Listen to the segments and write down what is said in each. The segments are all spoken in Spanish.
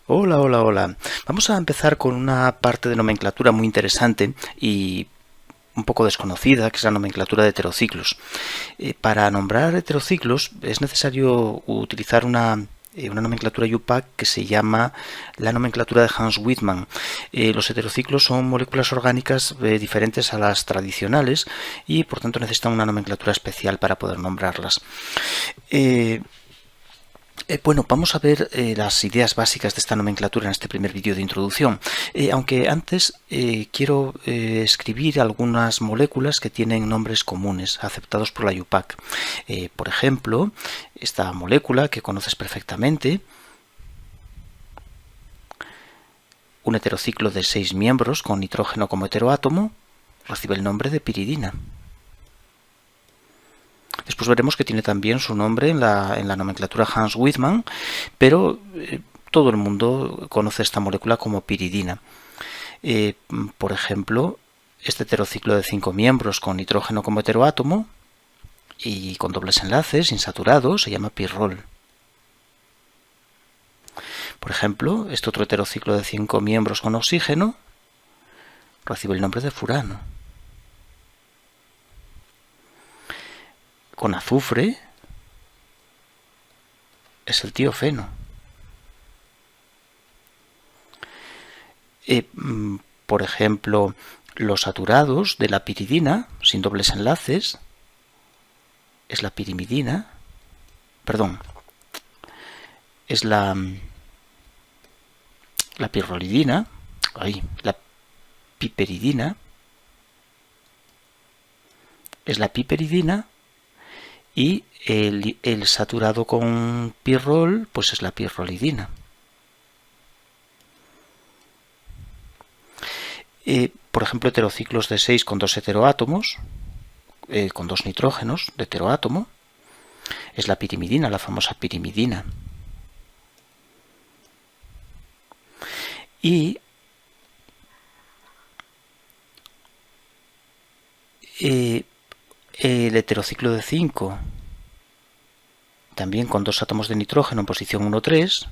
Hola, hola, hola. Vamos a empezar con una parte de nomenclatura muy interesante y un poco desconocida, que es la nomenclatura de heterociclos. Para nombrar heterociclos es necesario utilizar una nomenclatura UPAC que se llama la nomenclatura de Hans Wittmann. Los heterociclos son moléculas orgánicas diferentes a las tradicionales y por tanto necesitan una nomenclatura especial para poder nombrarlas. Bueno, vamos a ver las ideas básicas de esta nomenclatura en este primer vídeo de introducción. Aunque antes quiero escribir algunas moléculas que tienen nombres comunes aceptados por la UPAC. Por ejemplo, esta molécula que conoces perfectamente, un heterociclo de 6 miembros con nitrógeno como heteroátomo, recibe el nombre de piridina. Después veremos que tiene también su nombre en la nomenclatura Hans Wittmann, pero todo el mundo conoce esta molécula como piridina. Por ejemplo, este heterociclo de 5 miembros con nitrógeno como heteroátomo y con dobles enlaces insaturados se llama pirrol. Por ejemplo, este otro heterociclo de 5 miembros con oxígeno recibe el nombre de furano. Con azufre es el tiofeno. Por ejemplo, los saturados de la piridina, sin dobles enlaces, es la pirimidina. Perdón, es la pirrolidina, la piperidina, es la piperidina. Y el saturado con pirrol, pues es la pirrolidina. Por ejemplo, heterociclos de 6 con 2 heteroátomos, con 2 nitrógenos de heteroátomo, es la pirimidina, la famosa pirimidina. Y el heterociclo de 5, también con 2 átomos de nitrógeno en posición 1,3,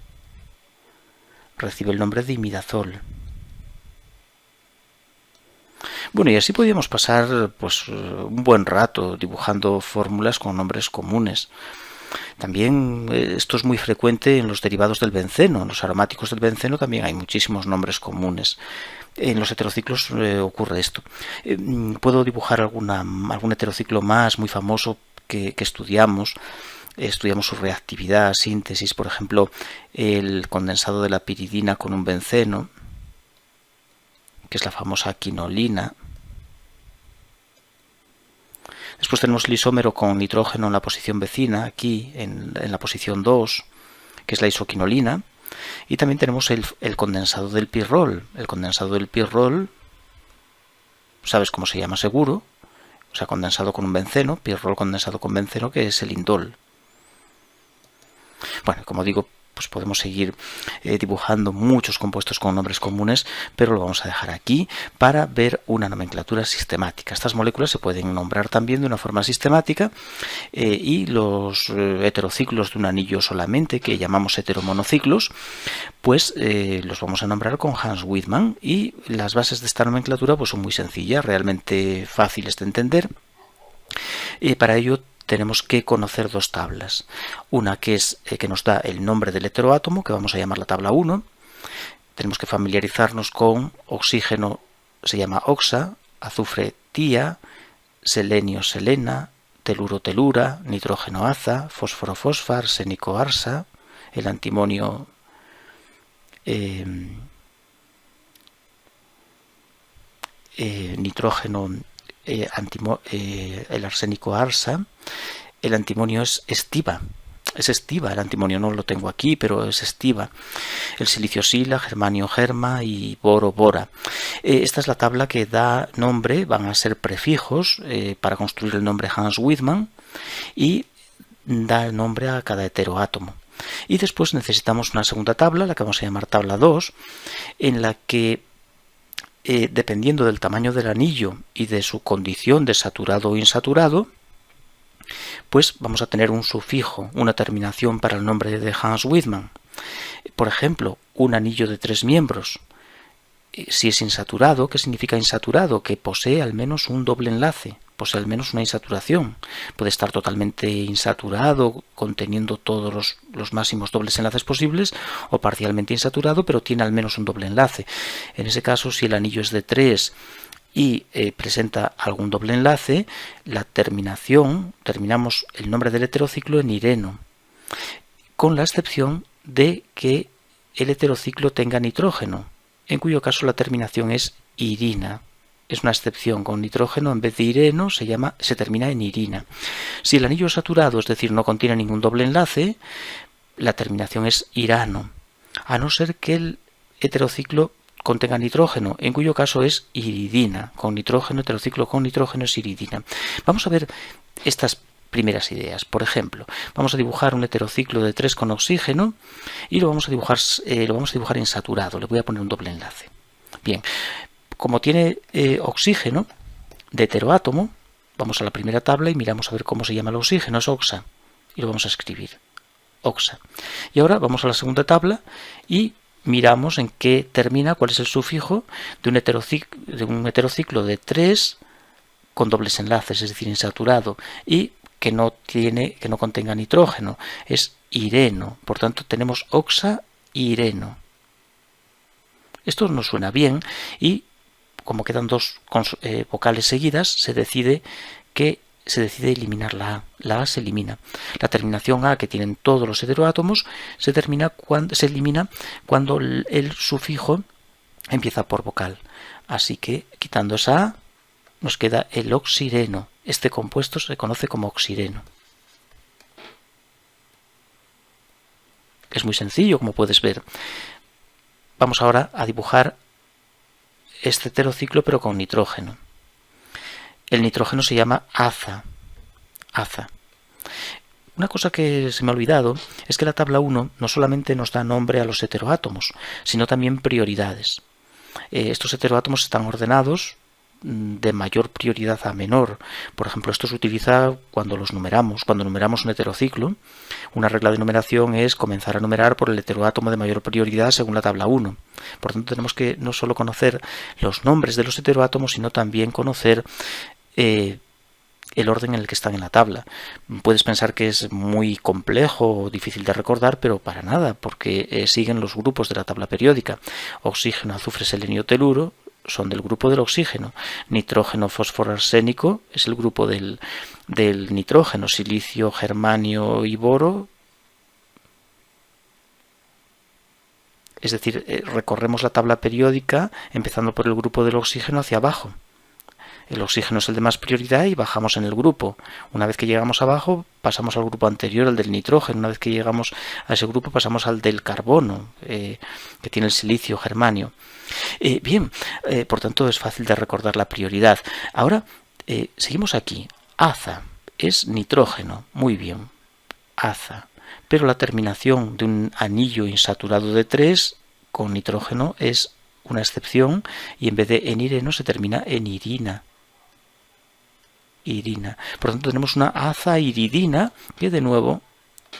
recibe el nombre de imidazol. Bueno, y así podíamos pasar pues un buen rato dibujando fórmulas con nombres comunes. También esto es muy frecuente en los derivados del benceno. En los aromáticos del benceno también hay muchísimos nombres comunes. En los heterociclos ocurre esto. Puedo dibujar algún heterociclo más muy famoso que estudiamos. Estudiamos su reactividad, síntesis, por ejemplo, el condensado de la piridina con un benceno, que es la famosa quinolina. Después tenemos el isómero con nitrógeno en la posición vecina, aquí en la posición 2, que es la isoquinolina. Y también tenemos el condensado del pirrol. El condensado del pirrol, ¿sabes cómo se llama seguro? O sea, condensado con un benceno, pirrol condensado con benceno, que es el indol. Bueno, como digo, pues podemos seguir dibujando muchos compuestos con nombres comunes, pero lo vamos a dejar aquí para ver una nomenclatura sistemática. Estas moléculas se pueden nombrar también de una forma sistemática y los heterociclos de un anillo solamente, que llamamos heteromonociclos, pues los vamos a nombrar con Hans Wittmann, y las bases de esta nomenclatura pues son muy sencillas, realmente fáciles de entender. Para ello tenemos que conocer dos tablas. Una que es que nos da el nombre del heteroátomo, que vamos a llamar la tabla 1. Tenemos que familiarizarnos con oxígeno, se llama oxa, azufre tía, selenio selena, teluro telura, nitrógeno aza, fósforo fosfa, arsénico arsa, el antimonio nitrógeno el arsénico arsa, el antimonio es estiva. Es estiva, el antimonio no lo tengo aquí, pero es estiva. El silicio sila, germanio germa y boro bora. Esta es la tabla que da nombre, van a ser prefijos para construir el nombre Hans Wittmann, y da el nombre a cada heteroátomo. Y después necesitamos una segunda tabla, la que vamos a llamar tabla 2, en la que dependiendo del tamaño del anillo y de su condición de saturado o insaturado, pues vamos a tener un sufijo, una terminación para el nombre de Hans Wittmann. Por ejemplo, un anillo de 3 miembros. Si es insaturado, ¿qué significa insaturado? Que posee al menos un doble enlace, posee al menos una insaturación. Puede estar totalmente insaturado, conteniendo todos los máximos dobles enlaces posibles, o parcialmente insaturado, pero tiene al menos un doble enlace. En ese caso, si el anillo es de 3 y presenta algún doble enlace, la terminación, terminamos el nombre del heterociclo en ireno, con la excepción de que el heterociclo tenga nitrógeno, en cuyo caso la terminación es irina. Es una excepción. Con nitrógeno, en vez de ireno, se termina en irina. Si el anillo es saturado, es decir, no contiene ningún doble enlace, la terminación es irano, a no ser que el heterociclo contenga nitrógeno, en cuyo caso es iridina. Con nitrógeno, heterociclo con nitrógeno es iridina. Vamos a ver estas primeras ideas. Por ejemplo, vamos a dibujar un heterociclo de 3 con oxígeno y lo vamos a dibujar insaturado. Le voy a poner un doble enlace. Bien, como tiene oxígeno de heteroátomo, vamos a la primera tabla y miramos a ver cómo se llama el oxígeno. Es oxa. Y lo vamos a escribir. Oxa. Y ahora vamos a la segunda tabla y miramos en qué termina, cuál es el sufijo de un heterociclo de 3 con dobles enlaces, es decir, insaturado, y que no contenga nitrógeno, es ireno. Por tanto, tenemos oxa-ireno. Esto nos suena bien y, como quedan dos vocales seguidas, se decide eliminar la A. La A se elimina. La terminación A, que tienen todos los heteroátomos, se elimina cuando el sufijo empieza por vocal. Así que, quitando esa A, nos queda el oxireno. Este compuesto se conoce como oxireno. Es muy sencillo, como puedes ver. Vamos ahora a dibujar este heterociclo, pero con nitrógeno. El nitrógeno se llama aza. Aza. Una cosa que se me ha olvidado es que la tabla 1 no solamente nos da nombre a los heteroátomos, sino también prioridades. Estos heteroátomos están ordenados de mayor prioridad a menor. Por ejemplo, esto se utiliza cuando los numeramos. Cuando numeramos un heterociclo, una regla de numeración es comenzar a numerar por el heteroátomo de mayor prioridad según la tabla 1. Por tanto, tenemos que no solo conocer los nombres de los heteroátomos, sino también conocer el orden en el que están en la tabla. Puedes pensar que es muy complejo o difícil de recordar, pero para nada, porque siguen los grupos de la tabla periódica. Oxígeno, azufre, selenio, teluro son del grupo del oxígeno. Nitrógeno, fósforo, arsénico es el grupo del nitrógeno. Silicio, germanio y boro. Es decir, recorremos la tabla periódica empezando por el grupo del oxígeno hacia abajo. El oxígeno es el de más prioridad y bajamos en el grupo. Una vez que llegamos abajo, pasamos al grupo anterior, el del nitrógeno. Una vez que llegamos a ese grupo, pasamos al del carbono, que tiene el silicio, germanio. Bien, por tanto es fácil de recordar la prioridad. Ahora, seguimos aquí. Aza es nitrógeno. Muy bien. Aza. Pero la terminación de un anillo insaturado de 3 con nitrógeno es una excepción y en vez de en ireno se termina en irina. Irina. Por lo tanto tenemos una aza-iridina que de nuevo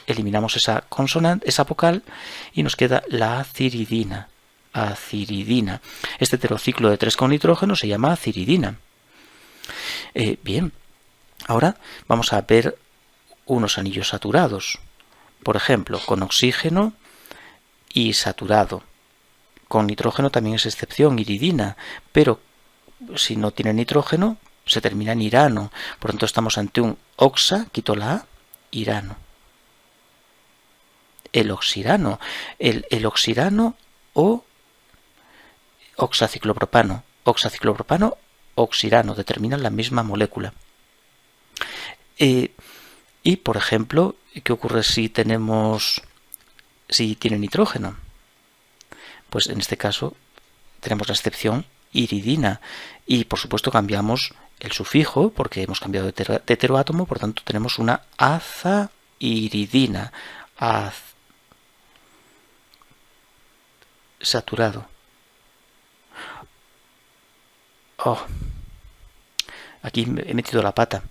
eliminamos esa consonante, esa vocal y nos queda la aciridina. Aciridina. Este heterociclo de 3 con nitrógeno se llama aciridina. Bien, ahora vamos a ver unos anillos saturados. Por ejemplo, con oxígeno y saturado. Con nitrógeno también es excepción, iridina, pero si no tiene nitrógeno se termina en irano. Por lo tanto estamos ante un oxa, quito la A, irano. El oxirano. El oxirano o oxaciclopropano. Oxaciclopropano, oxirano, determinan la misma molécula. Y, por ejemplo, ¿qué ocurre si tiene nitrógeno? Pues en este caso tenemos la excepción iridina y por supuesto cambiamos el sufijo porque hemos cambiado de heteroátomo, por tanto tenemos una aza-iridina, saturado. Aquí he metido la pata.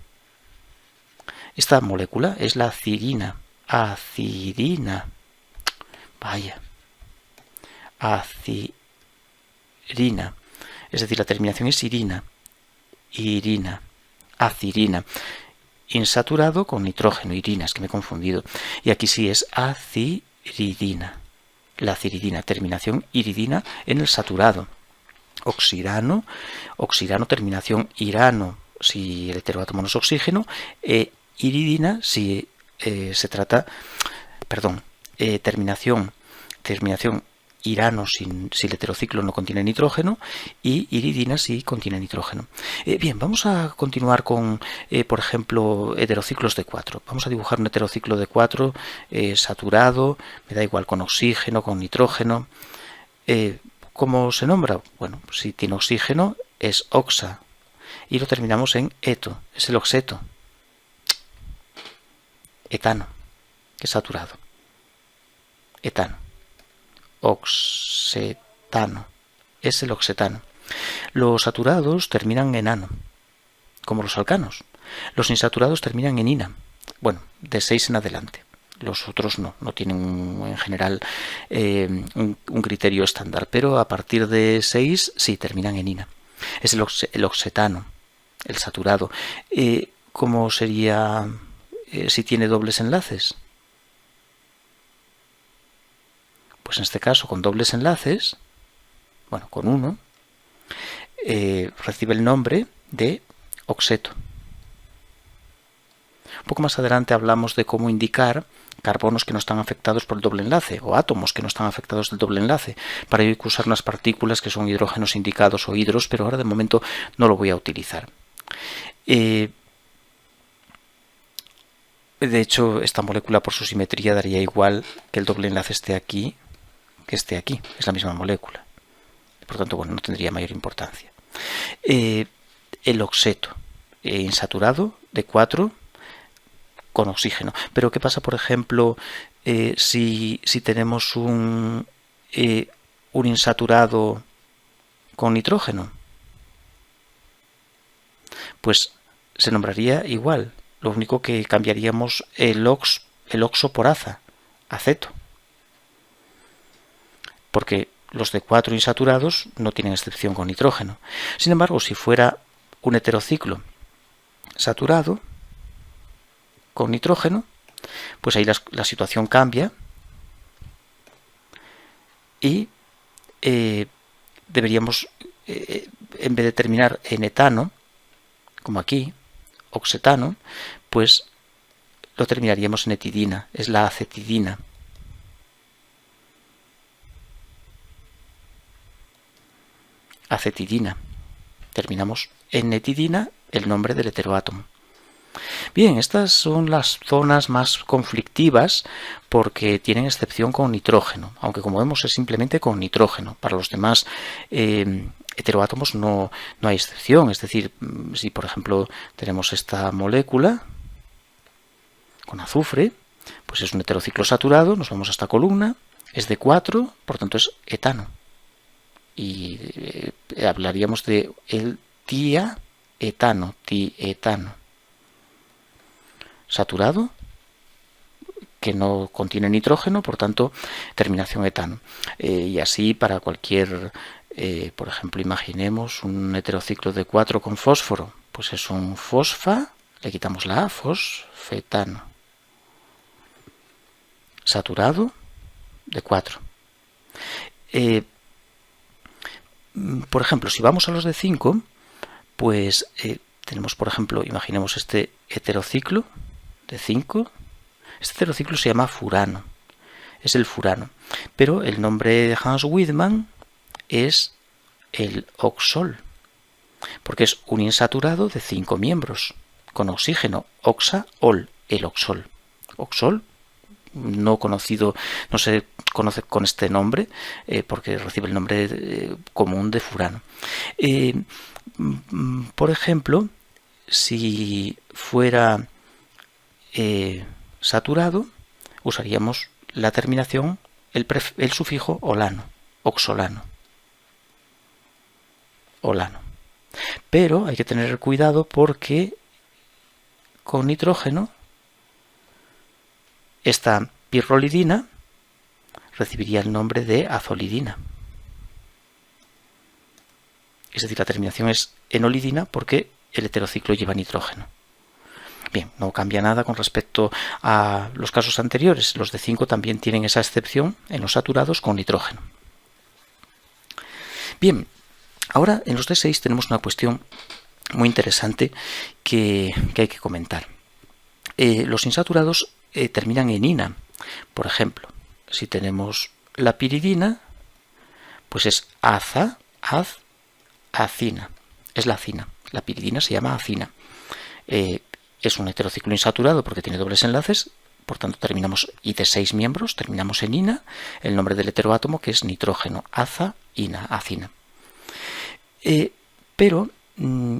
Esta molécula es la acidina. Acidina. Vaya. acirina. Es decir, la terminación es irina. Irina. Acirina. Insaturado con nitrógeno. Irina, es que me he confundido. Y aquí sí es aciridina. La aciridina, terminación iridina en el saturado. Oxidano, terminación irano si el heteroátomo no es oxígeno, iridina si se trata, terminación irano si el heterociclo no contiene nitrógeno, y iridina si contiene nitrógeno. Bien, vamos a continuar con, por ejemplo, heterociclos de 4. Vamos a dibujar un heterociclo de 4 saturado, me da igual, con oxígeno, con nitrógeno. ¿Cómo se nombra? Bueno, si tiene oxígeno es oxa y lo terminamos en eto, es el oxeto. Etano, que es saturado. Etano. Oxetano, es el oxetano. Los saturados terminan en ano, como los alcanos. Los insaturados terminan en ina, bueno, de 6 en adelante. Los otros no tienen en general un criterio estándar, pero a partir de 6 sí terminan en ina. Es el oxetano, el saturado. ¿Cómo sería si tiene dobles enlaces? Pues en este caso, con dobles enlaces, bueno, con uno, recibe el nombre de oxeto. Un poco más adelante hablamos de cómo indicar carbonos que no están afectados por el doble enlace o átomos que no están afectados del doble enlace. Para ello hay que usar unas partículas que son hidrógenos indicados o hidros, pero ahora de momento no lo voy a utilizar. De hecho, esta molécula por su simetría daría igual que el doble enlace esté aquí que esté aquí. Es la misma molécula. Por tanto, bueno, no tendría mayor importancia. El oxeto insaturado de 4 con oxígeno. Pero ¿qué pasa, por ejemplo, si tenemos un insaturado con nitrógeno? Pues se nombraría igual. Lo único que cambiaríamos el oxo por aceto. Porque los de 4 insaturados no tienen excepción con nitrógeno. Sin embargo, si fuera un heterociclo saturado con nitrógeno, pues ahí la situación cambia y deberíamos, en vez de terminar en etano, como aquí, oxetano, pues lo terminaríamos en etidina, es la acetidina. Acetidina. Terminamos en etidina, el nombre del heteroátomo. Bien, estas son las zonas más conflictivas porque tienen excepción con nitrógeno, aunque como vemos es simplemente con nitrógeno. Para los demás heteroátomos no hay excepción, es decir, si por ejemplo tenemos esta molécula con azufre, pues es un heterociclo saturado, nos vamos a esta columna, es de 4, por tanto es etano. Y hablaríamos de el tietano, saturado, que no contiene nitrógeno, por tanto, terminación etano. Y así para cualquier, por ejemplo, imaginemos un heterociclo de 4 con fósforo, pues es un fosfa, le quitamos la A, fosfetano. Saturado de 4. Por ejemplo, si vamos a los de 5, pues tenemos, por ejemplo, imaginemos este heterociclo de 5. Este heterociclo se llama furano, es el furano, pero el nombre de Hans Widman es el oxol, porque es un insaturado de 5 miembros, con oxígeno, oxa-ol, el oxol. Oxol, no conocido, no se conoce con este nombre, porque recibe el nombre común de furano. Por ejemplo, si fuera saturado, usaríamos la terminación, el sufijo olano, oxolano. Olano. Pero hay que tener cuidado porque con nitrógeno esta pirrolidina recibiría el nombre de azolidina. es decir, la terminación es enolidina porque el heterociclo lleva nitrógeno. Bien, no cambia nada con respecto a los casos anteriores. Los de 5 también tienen esa excepción en los saturados con nitrógeno. Bien, ahora en los de 6 tenemos una cuestión muy interesante que hay que comentar. Los insaturados terminan en ina. Por ejemplo, si tenemos la piridina, pues es aza, az, acina. Es la acina. La piridina se llama acina. Es un heterociclo insaturado porque tiene dobles enlaces, por tanto terminamos, y de 6 miembros, terminamos en ina, el nombre del heteroátomo que es nitrógeno, aza, ina, acina. Pero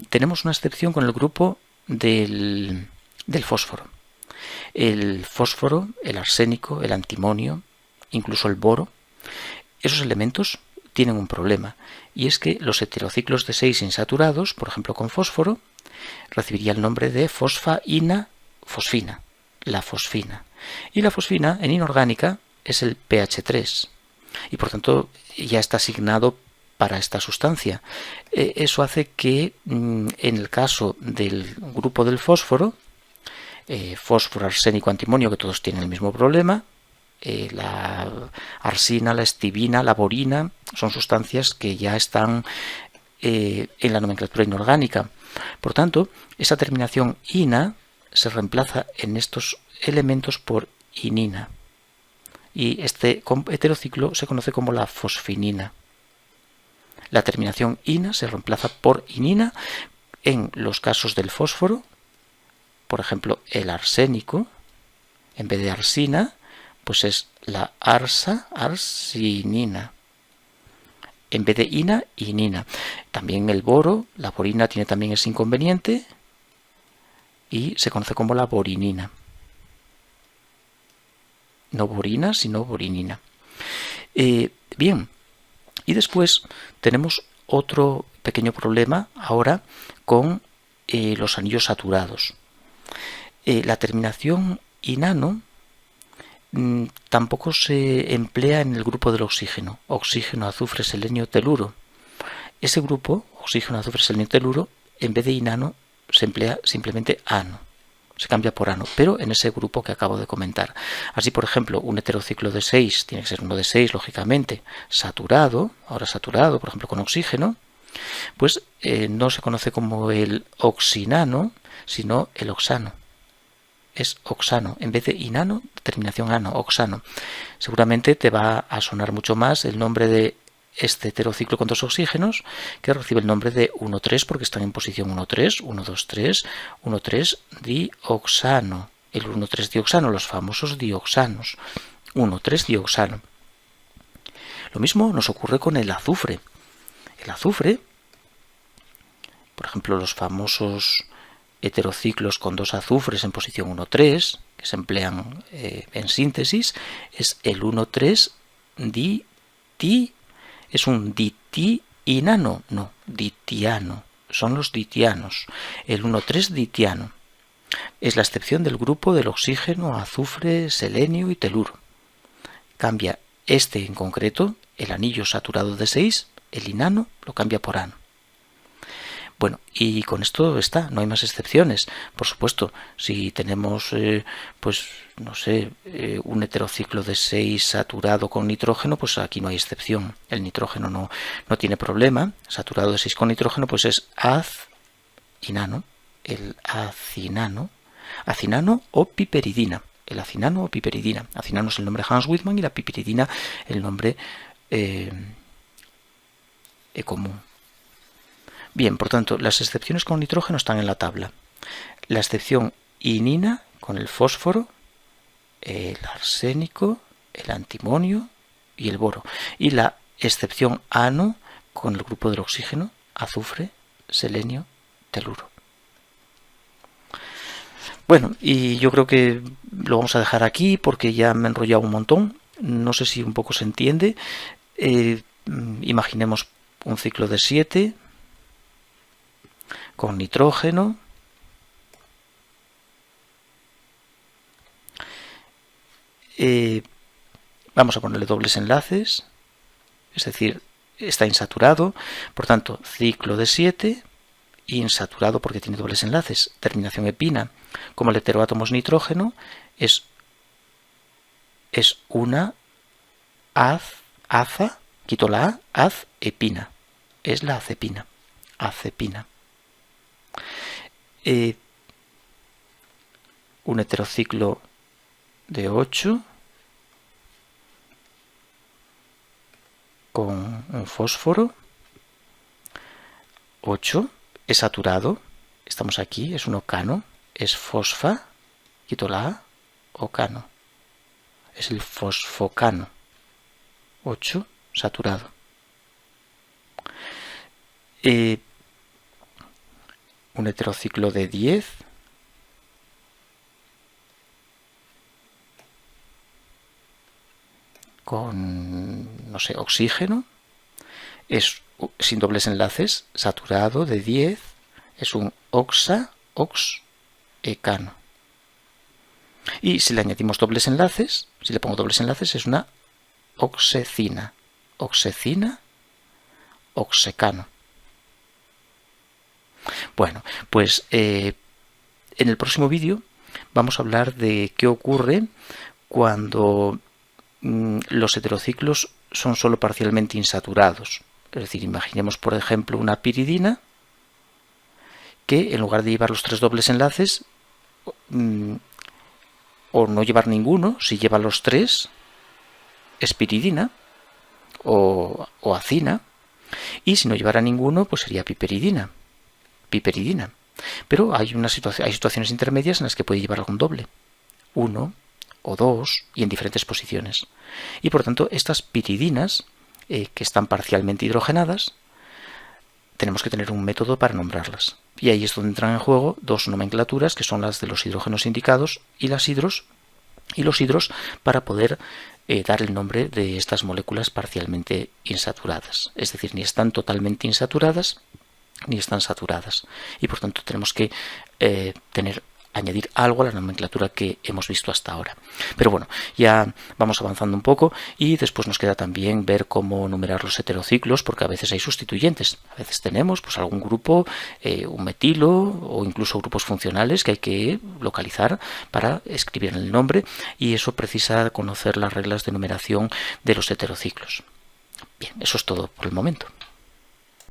tenemos una excepción con el grupo del fósforo. El fósforo, el arsénico, el antimonio, incluso el boro, esos elementos tienen un problema, y es que los heterociclos de 6 insaturados, por ejemplo con fósforo, recibiría el nombre de fosfaína, fosfina, la fosfina. Y la fosfina en inorgánica es el pH3 y por tanto ya está asignado para esta sustancia. Eso hace que en el caso del grupo del fósforo, fósforo, arsénico, antimonio, que todos tienen el mismo problema, la arsina, la estibina, la borina, son sustancias que ya están en la nomenclatura inorgánica. Por tanto, esa terminación ina se reemplaza en estos elementos por inina. Y este heterociclo se conoce como la fosfinina. La terminación ina se reemplaza por inina en los casos del fósforo. Por ejemplo, el arsénico, en vez de arsina, pues es la arsinina. En vez de ina, inina. También el boro, la borina tiene también ese inconveniente y se conoce como la borinina. No borina, sino borinina. Bien, y después tenemos otro pequeño problema ahora con los anillos saturados. La terminación inano tampoco se emplea en el grupo del oxígeno, azufre, selenio, teluro. Ese grupo, oxígeno, azufre, selenio, teluro, en vez de inano se emplea simplemente ano, se cambia por ano, pero en ese grupo que acabo de comentar. Así, por ejemplo, un heterociclo de 6 tiene que ser uno de 6, lógicamente, saturado, ahora saturado, por ejemplo, con oxígeno, pues no se conoce como el oxinano, sino el oxano. Es oxano, en vez de inano, terminación ano, oxano. Seguramente te va a sonar mucho más el nombre de este heterociclo con 2 oxígenos, que recibe el nombre de 1,3 porque están en posición 1,3, 1,2,3, 1,3 dioxano. El 1,3 dioxano, los famosos dioxanos. 1,3 dioxano. Lo mismo nos ocurre con el azufre. El azufre, por ejemplo, los famosos heterociclos con 2 azufres en posición 1,3, que se emplean en síntesis, es el 1,3 diti, es un ditiinano, no, ditiano, son los ditianos, el 1,3 ditiano. Es la excepción del grupo del oxígeno, azufre, selenio y teluro. Cambia este en concreto, el anillo saturado de 6, el inano, lo cambia por ano. Bueno, y con esto está, no hay más excepciones. Por supuesto, si tenemos, pues, no sé, un heterociclo de 6 saturado con nitrógeno, pues aquí no hay excepción. El nitrógeno no tiene problema. Saturado de 6 con nitrógeno, pues es azinano, el acinano o piperidina. El acinano o piperidina. Acinano es el nombre de Hans Wittmann y la piperidina el nombre común. Bien, por tanto, las excepciones con nitrógeno están en la tabla. La excepción inina con el fósforo, el arsénico, el antimonio y el boro. Y la excepción ano con el grupo del oxígeno, azufre, selenio, teluro. Bueno, y yo creo que lo vamos a dejar aquí porque ya me he enrollado un montón. No sé si un poco se entiende. Imaginemos un ciclo de 7 con nitrógeno, vamos a ponerle dobles enlaces, es decir, está insaturado, por tanto, ciclo de 7, insaturado porque tiene dobles enlaces, terminación epina. Como el heteroátomos nitrógeno, es una aza, quito la A, azepina. Es la acepina. Acepina. Un heterociclo de 8 con un fósforo. 8 es saturado. Estamos aquí, es un ocano. Es fosfa, quito la A, ocano. Es el fosfocano. 8 saturado. Un heterociclo de 10 con, no sé, oxígeno, es sin dobles enlaces, saturado de 10, es un oxecano. Y si le añadimos dobles enlaces, si le pongo dobles enlaces, es una oxecina, oxecano. Bueno, pues en el próximo vídeo vamos a hablar de qué ocurre cuando los heterociclos son solo parcialmente insaturados. Es decir, imaginemos por ejemplo una piridina que en lugar de llevar los 3 dobles enlaces o no llevar ninguno, si lleva los 3 es piridina o acina, y si no llevara ninguno pues sería piperidina. Pero hay situaciones intermedias en las que puede llevar algún doble, 1 o 2 y en diferentes posiciones. Y por tanto estas piridinas que están parcialmente hidrogenadas, tenemos que tener un método para nombrarlas. Y ahí es donde entran en juego dos nomenclaturas que son las de los hidrógenos indicados y los hidros para poder dar el nombre de estas moléculas parcialmente insaturadas. Es decir, ni están totalmente insaturadas ni están saturadas. Y por tanto tenemos que añadir algo a la nomenclatura que hemos visto hasta ahora. Pero bueno, ya vamos avanzando un poco y después nos queda también ver cómo numerar los heterociclos, porque a veces hay sustituyentes. A veces tenemos pues algún grupo, un metilo o incluso grupos funcionales que hay que localizar para escribir el nombre, y eso precisa conocer las reglas de numeración de los heterociclos. Bien, eso es todo por el momento.